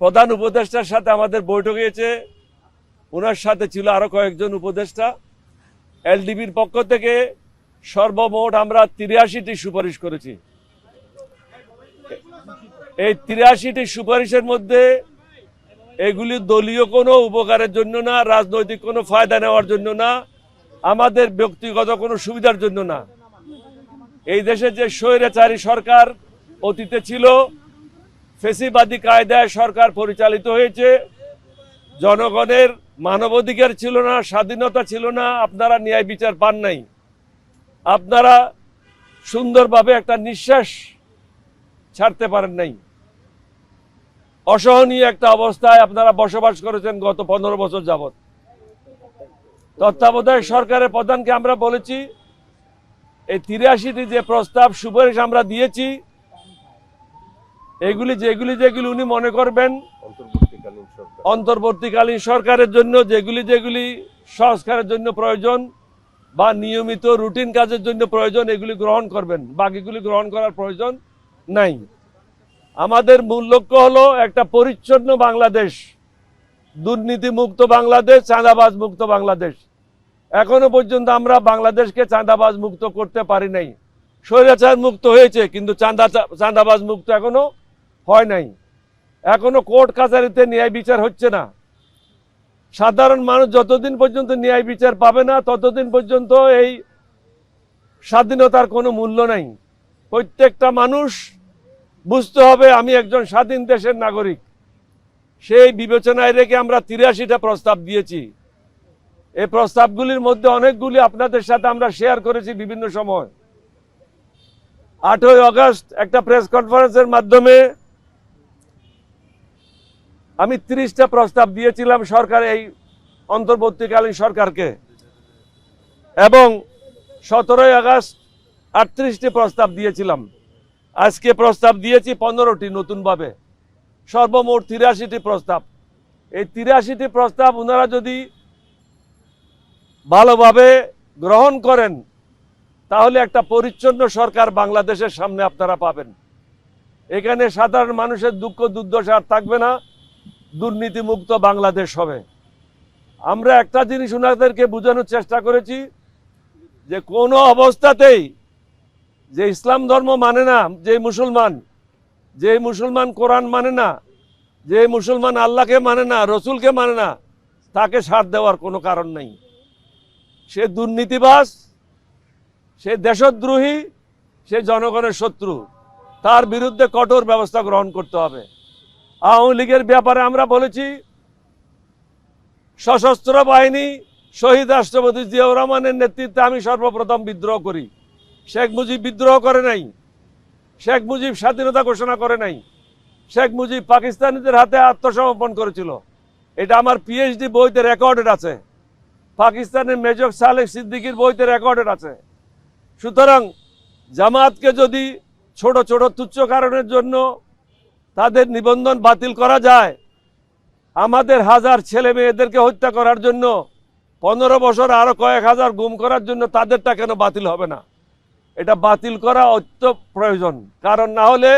প্রধান উপদেষ্টার সাথে আমাদের বৈঠক হয়েছে, ওনার সাথে ছিল আরো কয়েকজন উপদেষ্টা। এলডিবির পক্ষ থেকে সর্বমোট আমরা 83টি সুপারিশ করেছি। এই 83টি সুপারিশের মধ্যে এগুলি দলীয় কোনো উপকারের জন্য না, রাজনৈতিক কোনো ফায়দা নেওয়ার জন্য না, আমাদের ব্যক্তিগত কোনো সুবিধার জন্য না। এই দেশে যে স্বৈরাচারী সরকার অতীতে ছিল, ফেসিবাদী কায়দায় সরকার পরিচালিত হয়েছে, জনগণের মানবাধিকার ছিল না, স্বাধীনতা ছিল না, আপনারা ন্যায় বিচার পান নাই, আপনারা সুন্দরভাবে একটা নিঃশ্বাস ছাড়তে পারেন নাই, অসহনীয় একটা অবস্থায় আপনারা বসবাস করেছেন গত 15 বছর যাবৎ। তত্ত্বাবধায়ক সরকারের প্রধানকে আমরা বলেছি, এই 83টি যে প্রস্তাব সুপারিশ আমরা দিয়েছি, এগুলি যেগুলি উনি মনে করবেন অন্তর্বর্তীকালীন সরকারের জন্য যেগুলি সংস্কারের জন্য প্রয়োজন বা নিয়মিত রুটিন কাজের জন্য প্রয়োজন, এগুলি গ্রহণ করবেন, বাকিগুলি গ্রহণ করার প্রয়োজন নাই। আমাদের মূল লক্ষ্য হলো একটা পরিচ্ছন্ন বাংলাদেশ, দুর্নীতি মুক্ত বাংলাদেশ, চাঁদাবাজ মুক্ত বাংলাদেশ। এখনো পর্যন্ত আমরা বাংলাদেশকে চাঁদাবাজ মুক্ত করতে পারি নাই। স্বৈরাচার মুক্ত হয়েছে, কিন্তু চাঁদাবাজ মুক্ত এখনো হয় নাই। এখনো কোর্ট কাছারিতে ন্যায় বিচার হচ্ছে না। সাধারণ মানুষ যতদিন পর্যন্ত ন্যায় বিচার পাবে না, ততদিন পর্যন্ত এই স্বাধীনতার কোনো মূল্য নাই। প্রত্যেকটা মানুষ বুঝতে হবে আমি একজন স্বাধীন দেশের নাগরিক। সেই বিবেচনায় রেখে আমরা 83টা প্রস্তাব দিয়েছি। এই প্রস্তাবগুলির মধ্যে অনেকগুলি আপনাদের সাথে আমরা শেয়ার করেছি বিভিন্ন সময়। 8ই আগস্ট একটা প্রেস কনফারেন্সের মাধ্যমে আমি 30টা প্রস্তাব দিয়েছিলাম সরকার, এই অন্তর্বর্তীকালীন সরকারকে, এবং 17ই আগস্ট 38টি প্রস্তাব দিয়েছিলাম। আজকে প্রস্তাব দিয়েছি 15টি নতুনভাবে, সর্বমোট 83টি প্রস্তাব। এই 83টি প্রস্তাব ওনারা যদি ভালোভাবে গ্রহণ করেন, তাহলে একটা পরিচ্ছন্ন সরকার বাংলাদেশের সামনে আপনারা পাবেন। এখানে সাধারণ মানুষের দুঃখ দুর্দশা আর থাকবে না, দুর্নীতিমুক্ত বাংলাদেশ হবে। আমরা একটা জিনিস ওনাদেরকে বোঝানোর চেষ্টা করেছি যে কোনো অবস্থাতেই যে ইসলাম ধর্ম মানে না, যে মুসলমান কোরআন মানে না, যে মুসলমান আল্লাহকে মানে না, রসুলকে মানে না, তাকে ছাড় দেওয়ার কোনো কারণ নেই। সে দুর্নীতিবাজ, সে দেশদ্রোহী, সে জনগণের শত্রু, তার বিরুদ্ধে কঠোর ব্যবস্থা গ্রহণ করতে হবে। আওয়ামী লীগের ব্যাপারে আমরা বলেছি, সশস্ত্র বাহিনী শহীদ রাষ্ট্রপতি জিয়াউর রহমানের নেতৃত্বে আমি সর্বপ্রথম বিদ্রোহ করি। শেখ মুজিব বিদ্রোহ করে নাই, শেখ মুজিব স্বাধীনতা ঘোষণা করে নাই, শেখ মুজিব পাকিস্তানিদের হাতে আত্মসমর্পণ করেছিল। এটা আমার পিএইচডি বইতে রেকর্ডেড আছে, পাকিস্তানের মেজর সালেহ সিদ্দিকীর বইতে রেকর্ডেড আছে। সুতরাং জামাতকে যদি ছোট ছোট তুচ্ছ কারণের জন্য তাদের নিবন্ধন বাতিল করা যায়, আমাদের হাজার ছেলে মেয়েদেরকে হত্যা করার জন্য, 15 বছর আরো কয়েক হাজার গুম করার জন্য তাদেরটা কেন বাতিল হবে না? এটা বাতিল করা অত্যন্ত প্রয়োজন, কারণ না হলে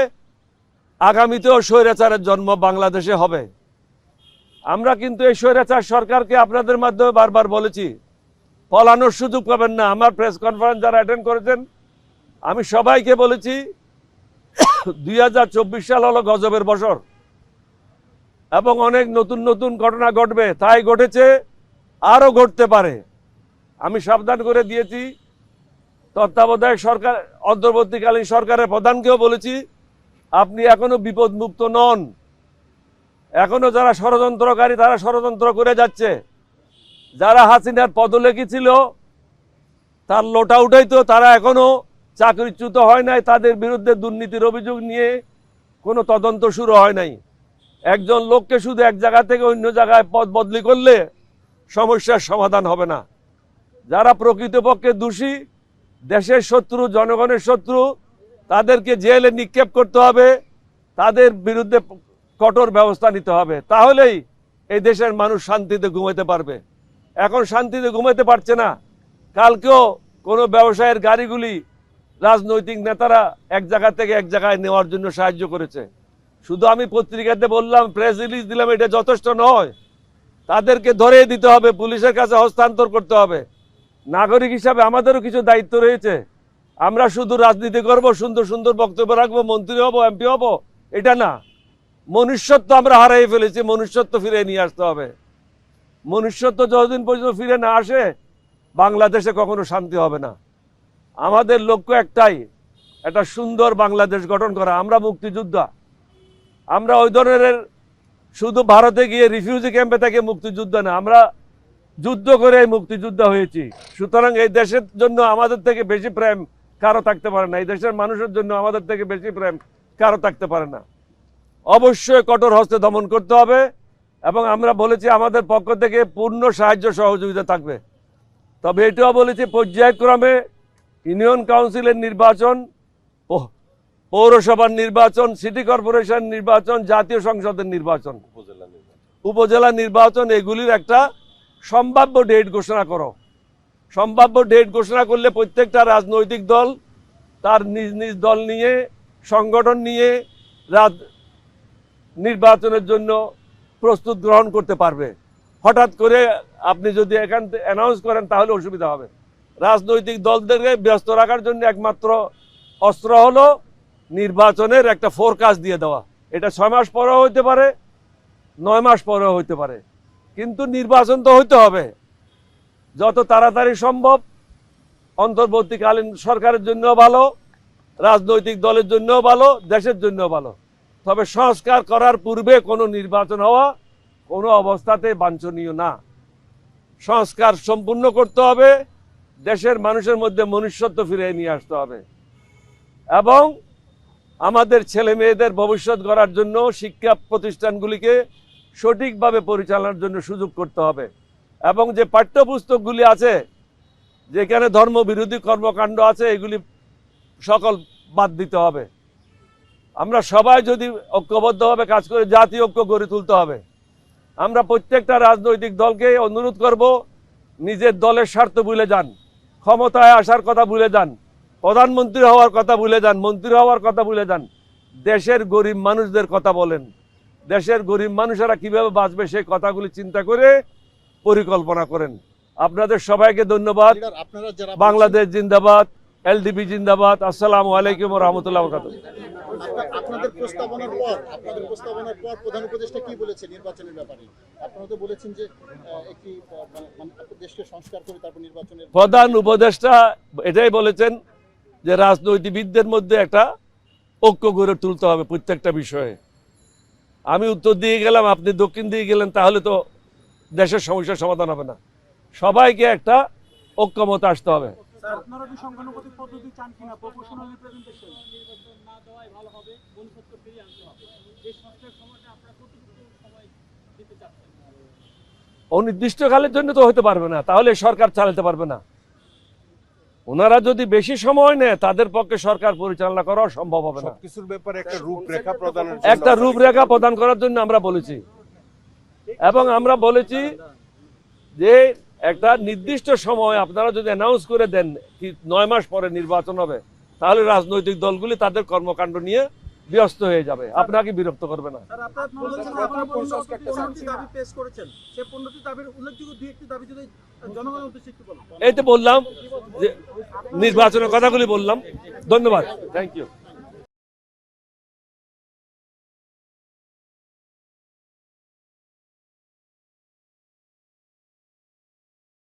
আগামীতেও স্বৈরাচারের জন্ম বাংলাদেশে হবে। আমরা কিন্তু এই স্বৈরাচার সরকারকে আপনাদের মাধ্যমে বারবার বলেছি, পলানোর সুযোগ পাবেন না। আমার প্রেস কনফারেন্স যারা অ্যাটেন্ড করেছেন, আমি সবাইকে বলেছি 2024 সাল হলো গজবের বছর এবং অনেক নতুন নতুন ঘটনা ঘটবে, তাই ঘটেছে, আরো ঘটতে পারে। আমি সাবধান করে দিয়েছি। তত্ত্বাবধায়ক সরকার, অন্তর্বর্তীকালীন সরকারের প্রধানকেও বলেছি, আপনি এখনো বিপদমুক্ত নন। এখনো যারা ষড়যন্ত্রকারী তারা ষড়যন্ত্র করে যাচ্ছে। যারা হাসিনার পদলেখী ছিল, তার লোটা উঠাইতো, তারা এখনো চাকরিচ্যুত হয় নাই, তাদের বিরুদ্ধে দুর্নীতির অভিযোগ নিয়ে কোনো তদন্ত শুরু হয় নাই। একজন লোককে শুধু এক জায়গা থেকে অন্য জায়গায় পদ বদলি করলে সমস্যার সমাধান হবে না। যারা প্রকৃতপক্ষে দোষী, দেশের শত্রু, জনগণের শত্রু, তাদেরকে জেলে নিক্ষেপ করতে হবে, তাদের বিরুদ্ধে কঠোর ব্যবস্থা নিতে হবে। তাহলেই এই দেশের মানুষ শান্তিতে ঘুমাতে পারবে। এখন শান্তিতে ঘুমাতে পারছে না। কালকেও কোনো ব্যবসায়ের গাড়িগুলি রাজনৈতিক নেতারা এক জায়গা থেকে এক জায়গায় নেওয়ার জন্য সাহায্য করেছে। শুধু আমি পত্রিকাতে বললাম, প্রেস রিলিজ দিলাম, এটা যথেষ্ট নয়। তাদেরকে ধরে দিতে হবে, পুলিশের কাছে হস্তান্তর করতে হবে। নাগরিক হিসাবে আমাদেরও কিছু দায়িত্ব রয়েছে। আমরা শুধু রাজনীতি করব, সুন্দর সুন্দর বক্তব্য রাখবো, মন্ত্রী হব, এমপি হব, এটা না। মনুষ্যত্ব আমরা হারিয়ে ফেলেছি, মনুষ্যত্ব ফিরে নিয়ে আসতে হবে। মনুষ্যত্ব যতদিন পর্যন্ত ফিরে না আসে, বাংলাদেশে কখনো শান্তি হবে না। আমাদের লক্ষ্য একটাই, একটা সুন্দর বাংলাদেশ গঠন করা। আমরা মুক্তিযোদ্ধা, আমরা ওই ধরনের শুধু ভারতে গিয়ে রিফিউজি ক্যাম্পে থেকে মুক্তিযোদ্ধা না, আমরা যুদ্ধ করে মুক্তিযোদ্ধা হয়েছি। সুতরাং এই দেশের জন্য আমাদের থেকে বেশি প্রেম কারো থাকতে পারে না, এই দেশের মানুষের জন্য আমাদের থেকে বেশি প্রেম কারো থাকতে পারে না। অবশ্যই কঠোর হস্তে দমন করতে হবে, এবং আমরা বলেছি আমাদের পক্ষ থেকে পূর্ণ সাহায্য সহযোগিতা থাকবে। তবে এটাও বলেছি, পর্যায়ক্রমে ইউনিয়ন কাউন্সিলের নির্বাচন, পৌরসভার নির্বাচন, সিটি কর্পোরেশন নির্বাচন, জাতীয় সংসদের নির্বাচন, উপজেলা নির্বাচন, এগুলির একটা সম্ভাব্য ডেট ঘোষণা করো। সম্ভাব্য ডেট ঘোষণা করলে প্রত্যেকটা রাজনৈতিক দল তার নিজ নিজ দল নিয়ে, সংগঠন নিয়ে নির্বাচনের জন্য প্রস্তুত গ্রহণ করতে পারবে। হঠাৎ করে আপনি যদি এখান থেকে অ্যানাউন্স করেন তাহলে অসুবিধা হবে। রাজনৈতিক দলদেরকে ব্যস্ত রাখার জন্য একমাত্র অস্ত্র হলো নির্বাচনের একটা ফোরকাস্ট দিয়ে দেওয়া। এটা 6 মাস পরেও হইতে পারে, 9 মাস পরেও হইতে পারে, কিন্তু নির্বাচন তো হইতে হবে যত তাড়াতাড়ি সম্ভব। অন্তর্বর্তীকালীন সরকারের জন্য ভালো, রাজনৈতিক দলের জন্য ভালো, দেশের জন্য ভালো। তবে সংস্কার করার পূর্বে কোনো নির্বাচন হওয়া কোনো অবস্থাতে বাঞ্ছনীয় না। সংস্কার সম্পূর্ণ করতে হবে, দেশের মানুষের মধ্যে মনুষ্যত্ব ফিরিয়ে নিয়ে আসতে হবে, এবং আমাদের ছেলে মেয়েদের ভবিষ্যৎ গড়ার জন্য শিক্ষা প্রতিষ্ঠানগুলিকে সঠিকভাবে পরিচালনার জন্য সুযোগ করতে হবে। এবং যে পাঠ্যপুস্তকগুলি আছে, যেখানে ধর্মবিরোধী কর্মকাণ্ড আছে, এগুলি সকল বাদ দিতে হবে। আমরা সবাই যদি ঐক্যবদ্ধভাবে কাজ করে জাতীয় ঐক্য গড়ে তুলতে হবে। আমরা প্রত্যেকটা রাজনৈতিক দলকে অনুরোধ করব, নিজের দলের স্বার্থ ভুলে যান, ক্ষমতায় আসার কথা ভুলে যান, প্রধানমন্ত্রী হওয়ার কথা ভুলে যান, মন্ত্রী হওয়ার কথা ভুলে যান। দেশের গরিব মানুষদের কথা বলেন, দেশের গরিব মানুষেরা কিভাবে বাঁচবে সেই কথাগুলি চিন্তা করে পরিকল্পনা করেন। আপনাদের সবাইকে ধন্যবাদ। বাংলাদেশ জিন্দাবাদ, এলডিপি জিন্দাবাদ। আসসালামু আলাইকুম ওয়া রাহমাতুল্লাহি ওয়া বারাকাতুহু। আপনাদের প্রস্তাবনার পর প্রধান উপদেষ্টা কি বলেছেন নির্বাচনের ব্যাপারে? আপনারা তো বলেছেন যে একটি দেশকে সংস্কার করে তারপর নির্বাচনের। প্রধান উপদেষ্টা এটাই বলেছেন যে রাজনৈতিকবিদদের মধ্যে একটা ঐক্য গড়ে তুলতে হবে প্রত্যেকটা বিষয়ে। আমি উত্তর দিয়ে গেলাম, আপনি দক্ষিণ দিয়ে গেলেন, তাহলে তো দেশের সমস্যার সমাধান হবে না। সবাইকে একটা ঐক্যমত আসতে হবে। আপনারা কি সংখ্যানুপাতিক পদ্ধতি চান কিনা? প্রপোর্শনাল রিপ্রেজেন্টেশন না দেওয়াই ভালো হবে, মনুষ্যত্ব ফিরিয়ে আনতে হবে। এই সংস্কার সময়টা আপনারা কতটুকু সময় দিতে চাচ্ছেন? অনির্দিষ্টকালের জন্য তো হতে পারবে না, তাহলে সরকার চালাতে পারবে না। ওনারা যদি বেশি সময় নেয়, তাদের পক্ষে সরকার পরিচালনা করা সম্ভব হবে না। সবকিছুর ব্যাপারে একটা রূপরেখা প্রদানের একটা রূপরেখা প্রদান করার জন্য আমরা বলেছি, এবং আমরা বলেছি যে একটা নির্দিষ্ট সময় আপনারা যদি অ্যানাউন্স করে দেন কি 9 মাস পরে নির্বাচন হবে, তাহলে রাজনৈতিক দলগুলি তাদের কর্মকাণ্ড নিয়ে ব্যস্ত হয়ে যাবে, আপনাকে বিরক্ত করবে না। এই তো বললাম যে নির্বাচনের কথাগুলি বললাম। ধন্যবাদ, থ্যাংক ইউ।